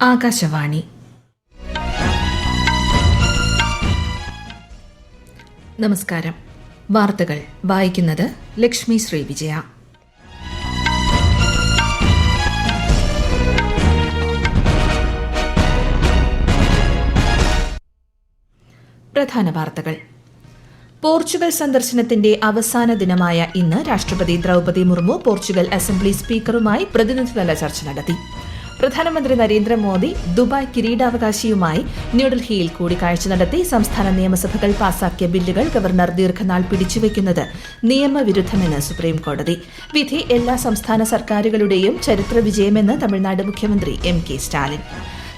ആകാശവാണി. നമസ്കാരം. വാർത്തകൾ വായിക്കുന്നത് ലക്ഷ്മി ശ്രീ വിജയ. പ്രധാന വാർത്തകൾ. പോർച്ചുഗൽ സന്ദർശനത്തിന്റെ അവസാന ദിനമായ ഇന്ന് രാഷ്ട്രപതി ദ്രൌപദി മുർമു പോർച്ചുഗൽ അസംബ്ലി സ്പീക്കറുമായി പ്രതിനിധിതല ചർച്ച നടത്തി. പ്രധാനമന്ത്രി നരേന്ദ്രമോദി ദുബായ് കിരീടാവകാശിയുമായി ന്യൂഡൽഹിയിൽ കൂടിക്കാഴ്ച നടത്തി. സംസ്ഥാന നിയമസഭകൾ പാസാക്കിയ ബില്ലുകൾ ഗവർണർ ദീർഘനാൾ പിടിച്ചുവെക്കുന്നത് നിയമവിരുദ്ധമെന്ന് സുപ്രീംകോടതി. വിധി എല്ലാ സംസ്ഥാന സർക്കാരുകളുടെയും ചരിത്ര വിജയമെന്ന് തമിഴ്നാട് മുഖ്യമന്ത്രി M.K. സ്റ്റാലിൻ.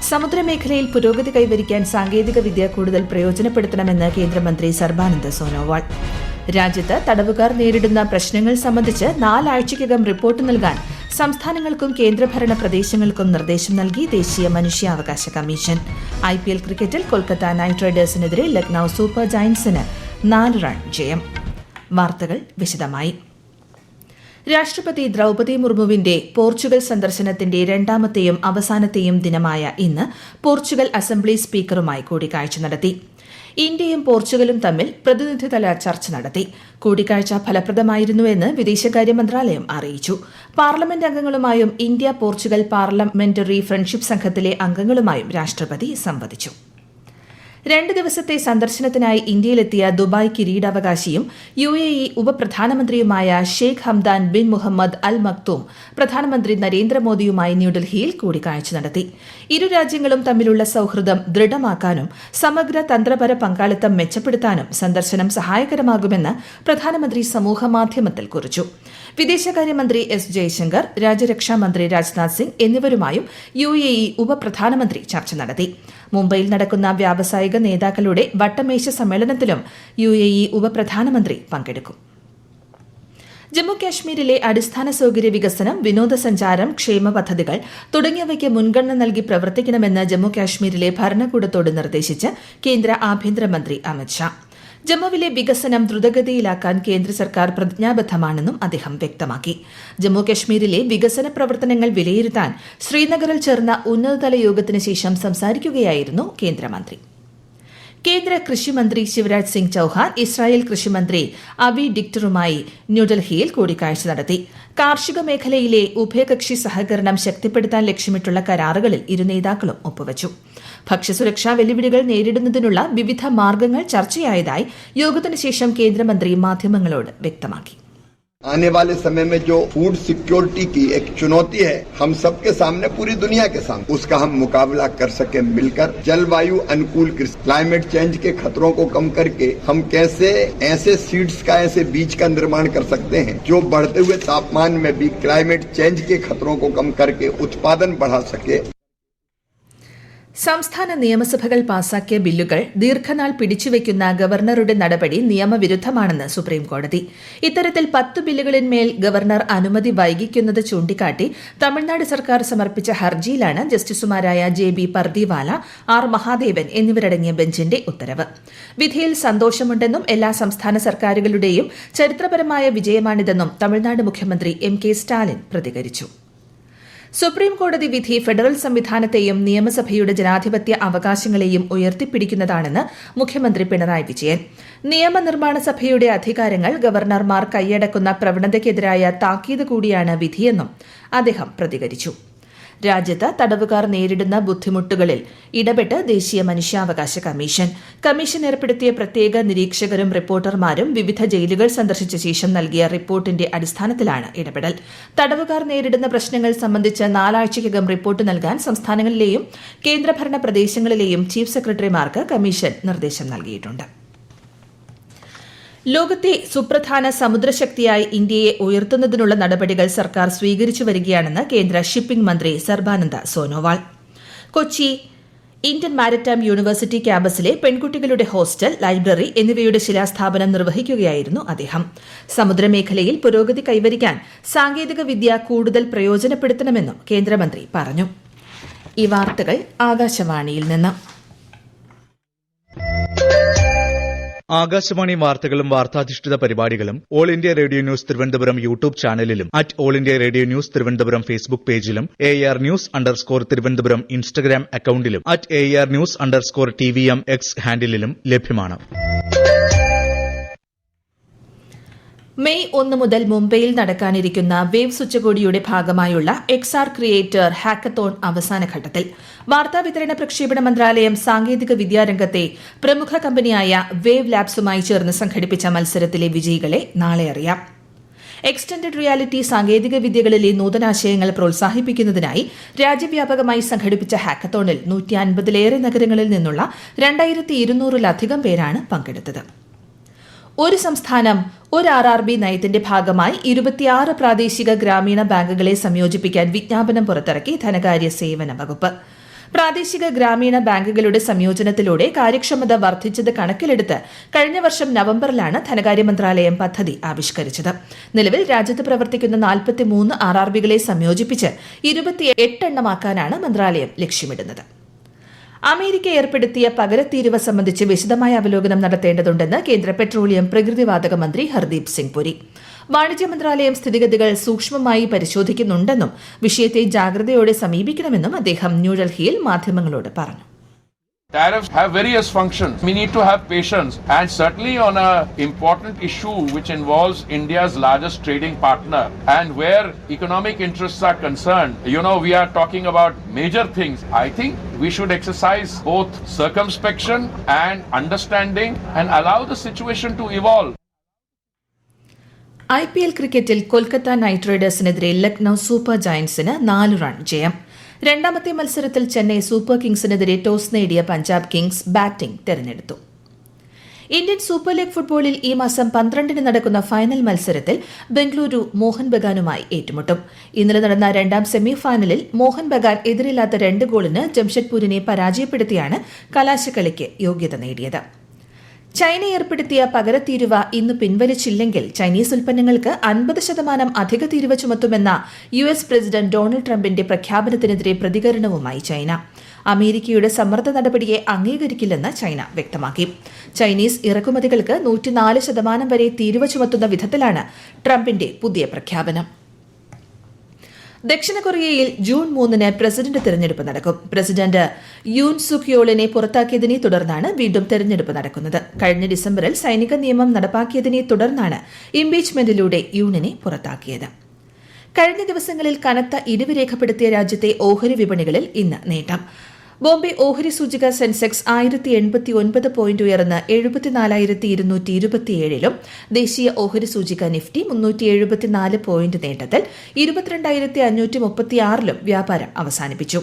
സമുദ്രമേഖലയിൽ പുരോഗതി കൈവരിക്കാൻ സാങ്കേതിക വിദ്യ കൂടുതൽ പ്രയോജനപ്പെടുത്തണമെന്ന് കേന്ദ്രമന്ത്രി സർബാനന്ദ് സോനോവാൾ. രാജ്യത്ത് തടവുകാർ നേരിടുന്ന പ്രശ്നങ്ങൾ സംബന്ധിച്ച് 4 ആഴ്ചയ്ക്കകം റിപ്പോർട്ട് നൽകാൻ സംസ്ഥാനങ്ങൾക്കും കേന്ദ്രഭരണ പ്രദേശങ്ങൾക്കും നിർദ്ദേശം നൽകി ദേശീയ മനുഷ്യാവകാശ കമ്മീഷൻ. IPL ക്രിക്കറ്റിൽ കൊൽക്കത്ത നൈറ്റ് റൈഡേഴ്സിനെതിരെ ലക്നൌ സൂപ്പർ ജയന്റ്സിന് 4 റൺ ജയം. വാർത്തകൾ വിശദമായി. രാഷ്ട്രപതി ദ്രൌപദി മുർമുവിന്റെ പോർച്ചുഗൽ സന്ദർശനത്തിന്റെ രണ്ടാമത്തെയും അവസാനത്തെയും ദിനമായ ഇന്ന് പോർച്ചുഗൽ അസംബ്ലി സ്പീക്കറുമായി കൂടിക്കാഴ്ച നടത്തി. ഇന്ത്യയും പോർച്ചുഗലും തമ്മിൽ പ്രതിനിധിതല ചർച്ച നടത്തി. കൂടിക്കാഴ്ച ഫലപ്രദമായിരുന്നുവെന്ന് വിദേശകാര്യ മന്ത്രാലയം അറിയിച്ചു. പാർലമെന്റ് അംഗങ്ങളുമായും ഇന്ത്യ പോർച്ചുഗൽ പാർലമെന്ററി ഫ്രണ്ട്ഷിപ്പ് സംഘത്തിലെ അംഗങ്ങളുമായും രാഷ്ട്രപതി സംവദിച്ചു. 2 ദിവസത്തെ സന്ദർശനത്തിനായി ഇന്ത്യയിലെത്തിയ ദുബായ് കിരീടാവകാശിയും UAE ഉപപ്രധാനമന്ത്രിയുമായ Sheikh Hamdan bin Mohammed Al Maktoum പ്രധാനമന്ത്രി നരേന്ദ്രമോദിയുമായി ന്യൂഡൽഹിയിൽ കൂടിക്കാഴ്ച നടത്തി. ഇരു രാജ്യങ്ങളും തമ്മിലുള്ള സൌഹൃദം ദൃഢമാക്കാനും സമഗ്ര തന്ത്രപര പങ്കാളിത്തം മെച്ചപ്പെടുത്താനും സന്ദർശനം സഹായകരമാകുമെന്ന് പ്രധാനമന്ത്രി സമൂഹമാധ്യമത്തിൽ കുറിച്ചു. വിദേശകാര്യമന്ത്രി S. ജയശങ്കർ, രാജ്യരക്ഷാമന്ത്രി രാജ്നാഥ് സിംഗ് എന്നിവരുമായും UAE ഉപപ്രധാനമന്ത്രി ചർച്ച നടത്തി. മുംബൈയിൽ നടക്കുന്ന വ്യാവസായിക നേതാക്കളുടെ വട്ടമേശ സമ്മേളനത്തിലും UAE ഉപപ്രധാനമന്ത്രി പങ്കെടുക്കും. ജമ്മുകാശ്മീരിലെ അടിസ്ഥാന സൌകര്യ വികസനം, വിനോദസഞ്ചാരം, ക്ഷേമ പദ്ധതികൾ തുടങ്ങിയവയ്ക്ക് മുൻഗണന നൽകി പ്രവർത്തിക്കണമെന്ന് ജമ്മുകാശ്മീരിലെ ഭരണകൂടത്തോട് നിർദ്ദേശിച്ച് കേന്ദ്ര ആഭ്യന്തരമന്ത്രി അമിത്ഷാ. ജമ്മുവിലെ വികസനം ദ്രുതഗതിയിലാക്കാൻ കേന്ദ്ര സർക്കാർ പ്രതിജ്ഞാബദ്ധമാണെന്നും അദ്ദേഹം വ്യക്തമാക്കി. ജമ്മുകശ്മീരിലെ വികസന പ്രവർത്തനങ്ങൾ വിലയിരുത്താൻ ശ്രീനഗറിൽ ചേർന്ന ഉന്നതതല യോഗത്തിന് ശേഷം സംസാരിക്കുകയായിരുന്നു കേന്ദ്രമന്ത്രി. കേന്ദ്ര കൃഷിമന്ത്രി ശിവരാജ് സിംഗ് ചൌഹാൻ ഇസ്രായേൽ കൃഷിമന്ത്രി അബി ഡിക്ടറുമായി ന്യൂഡൽഹിയിൽ കൂടിക്കാഴ്ച നടത്തി. കാർഷിക മേഖലയിലെ ഉഭയകക്ഷി സഹകരണം ശക്തിപ്പെടുത്താൻ ലക്ഷ്യമിട്ടുള്ള കരാറുകളിൽ ഇരു നേതാക്കളും ഒപ്പുവച്ചു. ഭക്ഷ്യസുരക്ഷാ വെല്ലുവിളികൾ നേരിടുന്നതിനുള്ള വിവിധ മാർഗങ്ങൾ ചർച്ചയായതായി യോഗത്തിനു ശേഷം കേന്ദ്രമന്ത്രി മാധ്യമങ്ങളോട് വ്യക്തമാക്കി. आने वाले समय में जो फूड सिक्योरिटी की एक चुनौती है, हम सबके सामने, पूरी दुनिया के सामने, उसका हम मुकाबला कर सके मिलकर. जलवायु अनुकूल कृषि, क्लाइमेट चेंज के खतरों को कम करके हम कैसे ऐसे सीड्स का, ऐसे बीज का निर्माण कर सकते हैं जो बढ़ते हुए तापमान में भी क्लाइमेट चेंज के खतरों को कम करके उत्पादन बढ़ा सके. സംസ്ഥാന നിയമസഭകൾ പാസാക്കിയ ബില്ലുകൾ ദീർഘനാൾ പിടിച്ചുവെക്കുന്ന ഗവർണറുടെ നടപടി നിയമവിരുദ്ധമാണെന്ന് സുപ്രീംകോടതി. ഇത്തരത്തിൽ 10 ബില്ലുകളിന്മേൽ ഗവർണർ അനുമതി വൈകിക്കുന്നത് ചൂണ്ടിക്കാട്ടി തമിഴ്നാട് സർക്കാർ സമർപ്പിച്ച ഹർജിയിലാണ് ജസ്റ്റിസുമാരായ JB പർദിവാല, R. മഹാദേവൻ എന്നിവരടങ്ങിയ ബെഞ്ചിന്റെ ഉത്തരവ്. വിധിയിൽ സന്തോഷമുണ്ടെന്നും എല്ലാ സംസ്ഥാന സർക്കാരുകളുടെയും ചരിത്രപരമായ വിജയമാണിതെന്നും തമിഴ്നാട് മുഖ്യമന്ത്രി M.K. സ്റ്റാലിൻ പ്രതികരിച്ചു. സുപ്രീംകോടതി വിധി ഫെഡറൽ സംവിധാനത്തെയും നിയമസഭയുടെ ജനാധിപത്യ അവകാശങ്ങളെയും ഉയർത്തിപ്പിടിക്കുന്നതാണെന്ന് മുഖ്യമന്ത്രി പിണറായി വിജയൻ. നിയമനിർമ്മാണ സഭയുടെ അധികാരങ്ങൾ ഗവർണർമാർ കൈയടക്കുന്ന പ്രവണതയ്ക്കെതിരായ താക്കീത് കൂടിയാണ് വിധിയെന്നും അദ്ദേഹം പ്രതികരിച്ചു. രാജ്യത്ത് തടവുകാർ നേരിടുന്ന ബുദ്ധിമുട്ടുകളിൽ ഇടപെട്ട് ദേശീയ മനുഷ്യാവകാശ കമ്മീഷൻ. കമ്മീഷൻ ഏർപ്പെടുത്തിയ പ്രത്യേക നിരീക്ഷകരും റിപ്പോർട്ടർമാരും വിവിധ ജയിലുകൾ സന്ദർശിച്ച ശേഷം നൽകിയ റിപ്പോർട്ടിന്റെ അടിസ്ഥാനത്തിലാണ് ഇടപെടൽ. തടവുകാർ നേരിടുന്ന പ്രശ്നങ്ങൾ സംബന്ധിച്ച് 4 ആഴ്ചയ്ക്കകം റിപ്പോർട്ട് നൽകാൻ സംസ്ഥാനങ്ങളിലെയും കേന്ദ്രഭരണ പ്രദേശങ്ങളിലെയും ചീഫ് സെക്രട്ടറിമാർക്ക് കമ്മീഷൻ നിർദ്ദേശം നൽകിയിട്ടുണ്ട്. ലോകത്തെ സുപ്രധാന സമുദ്രശക്തിയായി ഇന്ത്യയെ ഉയർത്തുന്നതിനുള്ള നടപടികൾ സർക്കാർ സ്വീകരിച്ചു വരികയാണെന്ന് കേന്ദ്ര ഷിപ്പിംഗ് മന്ത്രി Sarbananda Sonowal. Kochi Indian maritime university ക്യാമ്പസിലെ പെൺകുട്ടികളുടെ ഹോസ്റ്റൽ, ലൈബ്രറി എന്നിവയുടെ ശിലാസ്ഥാപനം നിർവഹിക്കുകയായിരുന്നു അദ്ദേഹം. സമുദ്രമേഖലയിൽ പുരോഗതി കൈവരിക്കാൻ സാങ്കേതിക വിദ്യ കൂടുതൽ പ്രയോജനപ്പെടുത്തണമെന്നും കേന്ദ്രമന്ത്രി പറഞ്ഞു. ഈ വാർത്തകൾ ആകാശവാണിയിൽ നിന്ന്. ആകാശവാണി വാർത്തകളും വാർത്താധിഷ്ഠിത പരിപാടികളും all India radio news Thiruvananthapuram YouTube ചാനലിലും all India radio news Thiruvananthapuram Facebook പേജിലും AR News_ തിരുവനന്തപുരം ഇൻസ്റ്റഗ്രാം അക്കൌണ്ടിലും AR News_TVM X ഹാൻഡിലും ലഭ്യമാണ്. മെയ് 1 മുതൽ മുംബൈയിൽ നടക്കാനിരിക്കുന്ന വേവ്സ് ഉച്ചകോടിയുടെ ഭാഗമായുള്ള XR ക്രിയേറ്റർ ഹാക്കത്തോൺ അവസാന ഘട്ടത്തിൽ. വാർത്താവിതരണ പ്രക്ഷേപണ മന്ത്രാലയം സാങ്കേതിക വിദ്യാരംഗത്തെ പ്രമുഖ കമ്പനിയായ വേവ് ലാബ്സുമായി ചേർന്ന് സംഘടിപ്പിച്ച മത്സരത്തിലെ വിജയികളെ നാളെ അറിയാം. എക്സ്റ്റൻഡഡ് റിയാലിറ്റി സാങ്കേതിക വിദ്യകളിലെ നൂതനാശയങ്ങൾ പ്രോത്സാഹിപ്പിക്കുന്നതിനായി രാജ്യവ്യാപകമായി സംഘടിപ്പിച്ച ഹാക്കത്തോണിൽ 150-ലേറെ നഗരങ്ങളിൽ നിന്നുള്ള 2200-ലധികം പേരാണ് പങ്കെടുത്തത്. ഒരു സംസ്ഥാനം ഒരു RRB നയത്തിന്റെ ഭാഗമായി 26 പ്രാദേശിക ഗ്രാമീണ ബാങ്കുകളെ സംയോജിപ്പിക്കാൻ വിജ്ഞാപനം പുറത്തിറക്കി ധനകാര്യ സേവന വകുപ്പ്. പ്രാദേശിക ഗ്രാമീണ ബാങ്കുകളുടെ സംയോജനത്തിലൂടെ കാര്യക്ഷമത വർദ്ധിച്ചത് കണക്കിലെടുത്ത് കഴിഞ്ഞ വർഷം നവംബറിലാണ് ധനകാര്യ മന്ത്രാലയം പദ്ധതി ആവിഷ്കരിച്ചത്. നിലവിൽ രാജ്യത്ത് പ്രവർത്തിക്കുന്ന 43 RRBകളെ സംയോജിപ്പിച്ച് 28 എണ്ണമാക്കാനാണ് മന്ത്രാലയം ലക്ഷ്യമിടുന്നത്. അമേരിക്ക ഏർപ്പെടുത്തിയ പകരത്തീരുവ സംബന്ധിച്ച് വിശദമായ അവലോകനം നടത്തേണ്ടതുണ്ടെന്ന് കേന്ദ്ര പെട്രോളിയം പ്രകൃതിവാതക മന്ത്രി ഹർദീപ് സിംഗ് പുരി. വാണിജ്യ മന്ത്രാലയം സ്ഥിതിഗതികൾ സൂക്ഷ്മമായി പരിശോധിക്കുന്നുണ്ടെന്നും വിഷയത്തെ ജാഗ്രതയോടെ സമീപിക്കണമെന്നും അദ്ദേഹം ന്യൂഡൽഹിയിൽ മാധ്യമങ്ങളോട് പറഞ്ഞു. Tariffs have various functions. We need to have patience, and certainly on an important issue which involves India's largest trading partner and where economic interests are concerned, we are talking about major things. I think we should exercise both circumspection and understanding and allow the situation to evolve. IPL ക്രിക്കറ്റിൽ Kolkata knight റൈഡേഴ്സിനെതിരെ Lucknow super ജയന്റ്സിന് 4 run ജയം. രണ്ടാമത്തെ മത്സരത്തിൽ Chennai super കിങ്സിനെതിരെ toss നേടിയ Punjab kings batting തെരഞ്ഞെടുത്തു. Indian super league ഫുട്ബോളിൽ ഈ മാസം 12-ന് നടക്കുന്ന ഫൈനൽ മത്സരത്തിൽ ബംഗളൂരു മോഹൻ ബഗാനുമായി ഏറ്റുമുട്ടും. ഇന്നലെ നടന്ന രണ്ടാം സെമി ഫൈനലിൽ മോഹൻ ബഗാൻ എതിരില്ലാത്ത 2 ഗോളിന് ജംഷഡ്പൂരിനെ പരാജയപ്പെടുത്തിയാണ് കലാശക്കളിക്ക് യോഗ്യത നേടിയത്. ചൈന ഏർപ്പെടുത്തിയ പകരത്തീരുവ ഇന്ന് പിൻവലിച്ചില്ലെങ്കിൽ ചൈനീസ് ഉൽപ്പന്നങ്ങൾക്ക് 50% അധിക തീരുവ ചുമത്തുമെന്ന US പ്രസിഡന്റ് ഡൊണാൾഡ് ട്രംപിന്റെ പ്രഖ്യാപനത്തിനെതിരെ പ്രതികരണവുമായി ചൈന. അമേരിക്കയുടെ സമ്മർദ്ദ നടപടിയെ അംഗീകരിക്കില്ലെന്ന് ചൈന വ്യക്തമാക്കി. ചൈനീസ് ഇറക്കുമതികൾക്ക് 104% വരെ തീരുവ ചുമത്തുന്ന വിധത്തിലാണ് ട്രംപിന്റെ പുതിയ പ്രഖ്യാപനം. ദക്ഷിണ കൊറിയയിൽ ജൂൺ 3-ന് പ്രസിഡന്റ് തെരഞ്ഞെടുപ്പ് നടക്കും. പ്രസിഡന്റ് യൂൻ സുക് യോളിനെ പുറത്താക്കിയതിനെ തുടർന്നാണ് വീണ്ടും തെരഞ്ഞെടുപ്പ് നടക്കുന്നത്. കഴിഞ്ഞ ഡിസംബറിൽ സൈനിക നിയമം നടപ്പാക്കിയതിനെ തുടർന്നാണ് ഇംപീച്ച്മെന്റിലൂടെ യൂണിനെ പുറത്താക്കിയത്. കഴിഞ്ഞ ദിവസങ്ങളിൽ കനത്ത ഇടിവ് രേഖപ്പെടുത്തിയ രാജ്യത്തെ ഓഹരി വിപണികളിൽ ഇന്ന് നേട്ടം. ബോംബെ ഓഹരി സൂചിക സെൻസെക്സ് 1089 പോയിന്റ് ഉയർന്ന് 74,227-ലും ദേശീയ ഓഹരി സൂചിക നിഫ്റ്റി 374 പോയിന്റ് നേട്ടത്തിൽ 22,536-ലും വ്യാപാരം അവസാനിപ്പിച്ചു.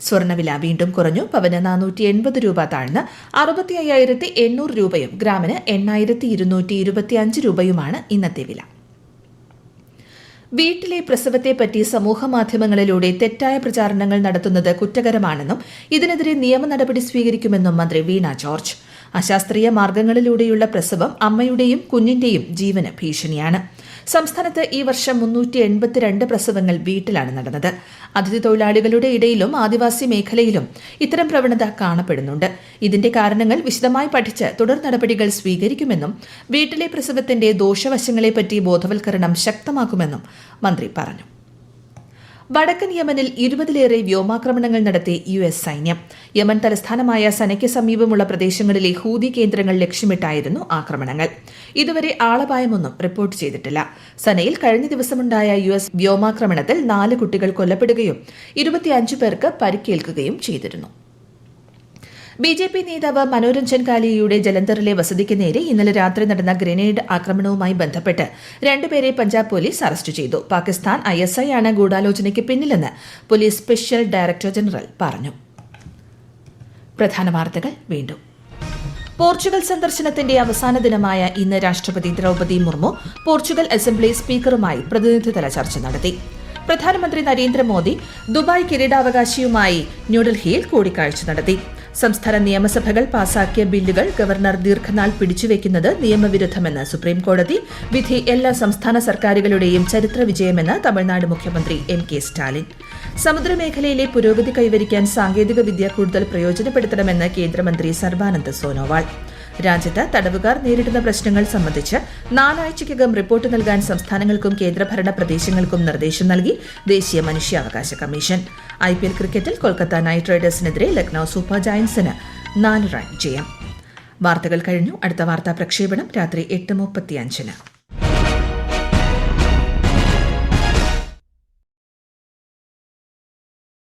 സ്വർണ്ണവില വീണ്ടും കുറഞ്ഞു. പവന് 480 രൂപ താഴ്ന്ന് 65,800 രൂപയും ഗ്രാമിന് 8,225 രൂപയുമാണ് ഇന്നത്തെ വില. വീട്ടിലെ പ്രസവത്തെപ്പറ്റി സമൂഹമാധ്യമങ്ങളിലൂടെ തെറ്റായ പ്രചാരണങ്ങൾ നടത്തുന്നത് കുറ്റകരമാണെന്നും ഇതിനെതിരെ നിയമ നടപടി സ്വീകരിക്കുമെന്നും മന്ത്രി വീണ ജോർജ്. അശാസ്ത്രീയ മാർഗങ്ങളിലൂടെയുള്ള പ്രസവം അമ്മയുടെയും കുഞ്ഞിന്റെയും ജീവന് ഭീഷണിയാണ്. സംസ്ഥാനത്ത് ഈ വർഷം 382 പ്രസവങ്ങൾ വീട്ടിലാണ് നടന്നത്. അതിഥി തൊഴിലാളികളുടെ ഇടയിലും ആദിവാസി മേഖലയിലും ഇത്തരം പ്രവണത കാണപ്പെടുന്നുണ്ട്. ഇതിന്റെ കാരണങ്ങൾ വിശദമായി പഠിച്ച് തുടർ നടപടികൾ സ്വീകരിക്കുമെന്നും വീട്ടിലെ പ്രസവത്തിന്റെ ദോഷവശങ്ങളെപ്പറ്റി ബോധവൽക്കരണം ശക്തമാക്കുമെന്നും മന്ത്രി പറഞ്ഞു. വടക്കൻ യമനിൽ 20-ലേറെ വ്യോമാക്രമണങ്ങൾ നടത്തി US സൈന്യം. യമൻ തലസ്ഥാനമായ സനയ്ക്ക് സമീപമുള്ള പ്രദേശങ്ങളിലെ ഹൂതി കേന്ദ്രങ്ങൾ ലക്ഷ്യമിട്ടായിരുന്നു ആക്രമണങ്ങൾ. ഇതുവരെ ആളപായമൊന്നും റിപ്പോർട്ട് ചെയ്തിട്ടില്ല. സനയിൽ കഴിഞ്ഞ ദിവസമുണ്ടായ US വ്യോമാക്രമണത്തിൽ 4 കുട്ടികൾ കൊല്ലപ്പെടുകയും 25 പേർക്ക് പരിക്കേൽക്കുകയും ചെയ്തിരുന്നു. BJP നേതാവ് മനോരഞ്ജൻ കാലിയയുടെ ജലന്ധറിലെ വസതിക്ക് നേരെ ഇന്നലെ രാത്രി നടന്ന ഗ്രനേഡ് ആക്രമണവുമായി ബന്ധപ്പെട്ട് 2 പേരെ പഞ്ചാബ് പോലീസ് അറസ്റ്റ് ചെയ്തു. പാകിസ്ഥാൻ ISI ആണ് ഗൂഢാലോചനയ്ക്ക് പിന്നിലെന്ന് പോലീസ് സ്പെഷ്യൽ ഡയറക്ടർ ജനറൽ പറഞ്ഞു. പ്രധാന വാർത്തകൾ വീണ്ടും. പോർച്ചുഗൽ സന്ദർശനത്തിന്റെ അവസാന ദിനമായ ഇന്ന് രാഷ്ട്രപതി ദ്രൌപദി മുർമു പോർച്ചുഗൽ അസംബ്ലി സ്പീക്കറുമായി പ്രതിനിധിതല ചർച്ച നടത്തി. പ്രധാനമന്ത്രി നരേന്ദ്രമോദി ദുബായ് കിരീടാവകാശിയുമായി ന്യൂഡൽഹിയിൽ കൂടിക്കാഴ്ച നടത്തി. സംസ്ഥാന നിയമസഭകൾ പാസാക്കിയ ബില്ലുകൾ ഗവർണർ ദീർഘനാൾ പിടിച്ചുവെക്കുന്നത് നിയമവിരുദ്ധമെന്ന് സുപ്രീംകോടതി. വിധി എല്ലാ സംസ്ഥാന സർക്കാരുകളുടെയും ചരിത്ര വിജയമെന്ന് തമിഴ്നാട് മുഖ്യമന്ത്രി MK സ്റ്റാലിൻ. സമുദ്രമേഖലയിലെ പുരോഗതി കൈവരിക്കാൻ സാങ്കേതിക വിദ്യ കൂടുതൽ പ്രയോജനപ്പെടുത്തണമെന്ന് കേന്ദ്രമന്ത്രി സർബാനന്ദ് സോനോവാൾ. രാജ്യത്ത് തടവുകാർ നേരിടുന്ന പ്രശ്നങ്ങൾ സംബന്ധിച്ച് 4 ആഴ്ചയ്ക്കകം റിപ്പോർട്ട് നൽകാൻ സംസ്ഥാനങ്ങൾക്കും കേന്ദ്രഭരണ പ്രദേശങ്ങൾക്കും നിർദ്ദേശം നൽകി ദേശീയ മനുഷ്യാവകാശ കമ്മീഷൻ. IPL ക്രിക്കറ്റിൽ കൊൽക്കത്ത നൈറ്റ് റൈഡേഴ്സിനെതിരെ ലക്നൌ സൂപ്പർ ജയന്റ്സിന് 4 റൺ ജയം. വാർത്തകൾ കഴിഞ്ഞു. അടുത്ത വാർത്താ പ്രക്ഷേപണം രാത്രി 8:35.